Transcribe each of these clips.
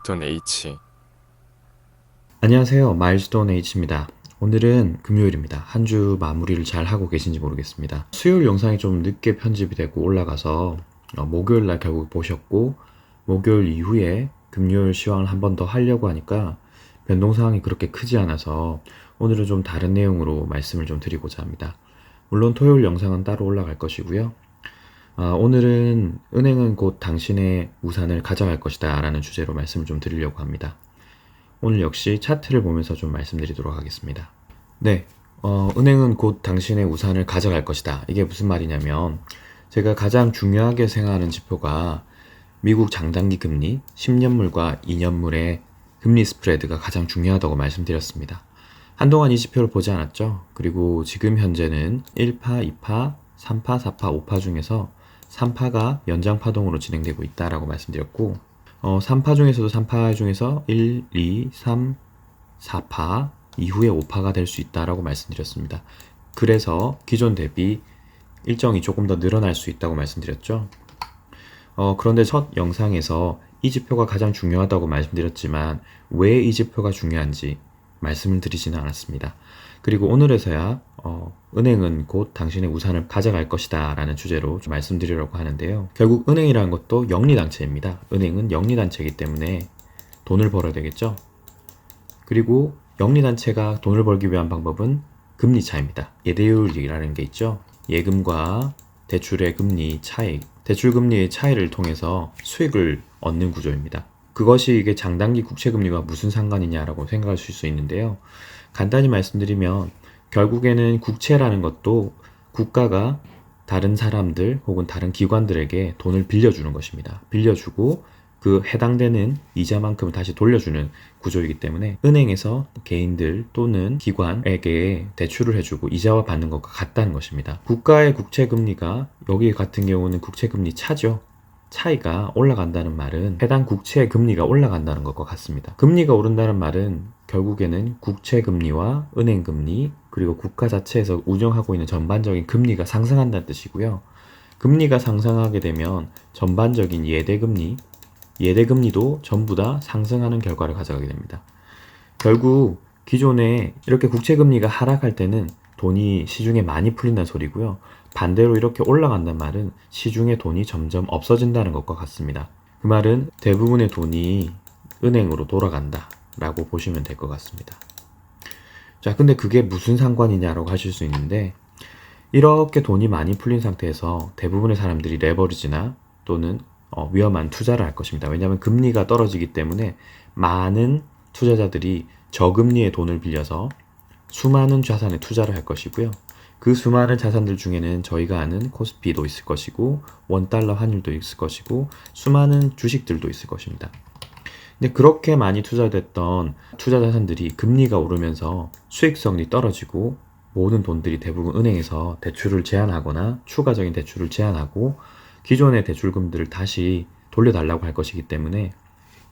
마일스톤 H. 안녕하세요. 마일스톤 H입니다. 오늘은 금요일입니다. 한 주 마무리를 잘 하고 계신지 모르겠습니다. 수요일 영상이 좀 늦게 편집이 되고 올라가서 목요일 날 결국 보셨고, 목요일 이후에 금요일 시황을 한 번 더 하려고 하니까 변동사항이 그렇게 크지 않아서 오늘은 좀 다른 내용으로 말씀을 좀 드리고자 합니다. 물론 토요일 영상은 따로 올라갈 것이고요. 오늘은 은행은 곧 당신의 우산을 가져갈 것이다 라는 주제로 말씀을 좀 드리려고 합니다. 오늘 역시 차트를 보면서 좀 말씀드리도록 하겠습니다. 네, 은행은 곧 당신의 우산을 가져갈 것이다. 이게 무슨 말이냐면, 제가 가장 중요하게 생각하는 지표가 미국 장단기 금리, 10년물과 2년물의 금리 스프레드가 가장 중요하다고 말씀드렸습니다. 한동안 이 지표를 보지 않았죠? 그리고 지금 현재는 1파, 2파, 3파, 4파, 5파 중에서 3파가 연장파동으로 진행되고 있다라고 말씀드렸고, 3파 중에서도 3파 중에서 1, 2, 3, 4파 이후에 5파가 될 수 있다라고 말씀드렸습니다. 그래서 기존 대비 일정이 조금 더 늘어날 수 있다고 말씀드렸죠. 그런데 첫 영상에서 이 지표가 가장 중요하다고 말씀드렸지만 왜 이 지표가 중요한지 말씀을 드리지는 않았습니다. 그리고 오늘에서야 은행은 곧 당신의 우산을 가져갈 것이다 라는 주제로 좀 말씀드리려고 하는데요. 결국 은행이라는 것도 영리단체입니다. 은행은 영리단체이기 때문에 돈을 벌어야 되겠죠. 그리고 영리단체가 돈을 벌기 위한 방법은 금리차입니다. 예대율이라는 게 있죠. 예금과 대출의 금리 차익, 대출금리의 차이를 통해서 수익을 얻는 구조입니다. 그것이 이게 장단기 국채금리와 무슨 상관이냐라고 생각하실 수 있는데요. 간단히 말씀드리면 결국에는 국채라는 것도 국가가 다른 사람들 혹은 다른 기관들에게 돈을 빌려주는 것입니다. 빌려주고 그 해당되는 이자만큼을 다시 돌려주는 구조이기 때문에 은행에서 개인들 또는 기관에게 대출을 해주고 이자와 받는 것과 같다는 것입니다. 국가의 국채금리가 여기 같은 경우는 국채금리 차죠. 차이가 올라간다는 말은 해당 국채의 금리가 올라간다는 것과 같습니다. 금리가 오른다는 말은 결국에는 국채 금리와 은행 금리 그리고 국가 자체에서 운영하고 있는 전반적인 금리가 상승한다는 뜻이고요. 금리가 상승하게 되면 전반적인 예대금리도 전부 다 상승하는 결과를 가져가게 됩니다. 결국 기존에 이렇게 국채 금리가 하락할 때는 돈이 시중에 많이 풀린다는 소리고요. 반대로 이렇게 올라간다는 말은 시중에 돈이 점점 없어진다는 것과 같습니다. 그 말은 대부분의 돈이 은행으로 돌아간다 라고 보시면 될 것 같습니다. 자, 근데 그게 무슨 상관이냐라고 하실 수 있는데, 이렇게 돈이 많이 풀린 상태에서 대부분의 사람들이 레버리지나 또는 위험한 투자를 할 것입니다. 왜냐하면 금리가 떨어지기 때문에 많은 투자자들이 저금리의 돈을 빌려서 수많은 자산에 투자를 할 것이고요. 그 수많은 자산들 중에는 저희가 아는 코스피도 있을 것이고 원달러 환율도 있을 것이고 수많은 주식들도 있을 것입니다. 근데 그렇게 많이 투자됐던 투자 자산들이 금리가 오르면서 수익성이 떨어지고 모든 돈들이 대부분 은행에서 대출을 제한하거나 추가적인 대출을 제한하고 기존의 대출금들을 다시 돌려달라고 할 것이기 때문에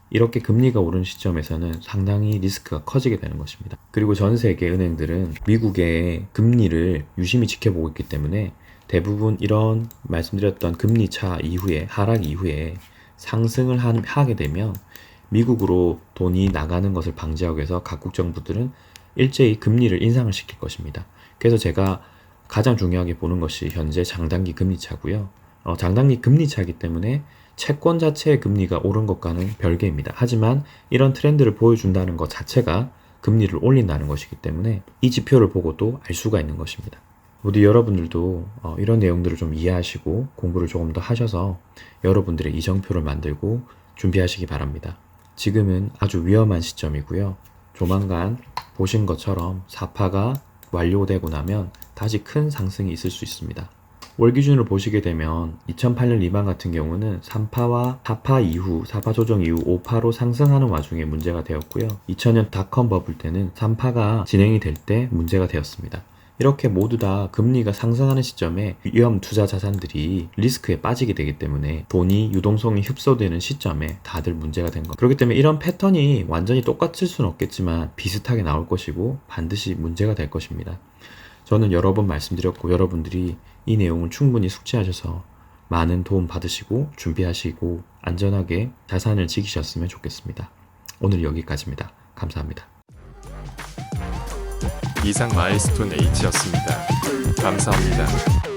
이렇게 금리가 오른 시점에서는 상당히 리스크가 커지게 되는 것입니다. 그리고 전 세계 은행들은 미국의 금리를 유심히 지켜보고 있기 때문에 대부분 이런 말씀드렸던 금리 차 이후에 하락 이후에 상승을 하게 되면 미국으로 돈이 나가는 것을 방지하기 위해서 각국 정부들은 일제히 금리를 인상을 시킬 것입니다. 그래서 제가 가장 중요하게 보는 것이 현재 장단기 금리 차고요. 장단기 금리 차이기 때문에 채권 자체의 금리가 오른 것과는 별개입니다. 하지만 이런 트렌드를 보여준다는 것 자체가 금리를 올린다는 것이기 때문에 이 지표를 보고도 알 수가 있는 것입니다. 모두 여러분들도 이런 내용들을 좀 이해하시고 공부를 조금 더 하셔서 여러분들의 이정표를 만들고 준비하시기 바랍니다. 지금은 아주 위험한 시점이고요. 조만간 보신 것처럼 4파가 완료되고 나면 다시 큰 상승이 있을 수 있습니다. 월 기준으로 보시게 되면 2008년 리만 같은 경우는 3파와 4파 이후 4파 조정 이후 5파로 상승하는 와중에 문제가 되었고요. 2000년 닷컴 버블 때는 3파가 진행이 될 때 문제가 되었습니다. 이렇게 모두 다 금리가 상승하는 시점에 위험 투자 자산들이 리스크에 빠지게 되기 때문에 돈이 유동성이 흡수되는 시점에 다들 문제가 된 것. 그렇기 때문에 이런 패턴이 완전히 똑같을 수는 없겠지만 비슷하게 나올 것이고 반드시 문제가 될 것입니다. 저는 여러 번 말씀드렸고 여러분들이 이 내용을 충분히 숙지하셔서 많은 도움 받으시고 준비하시고 안전하게 자산을 지키셨으면 좋겠습니다. 오늘 여기까지입니다. 감사합니다. 이상 마일스톤 H였습니다. 감사합니다.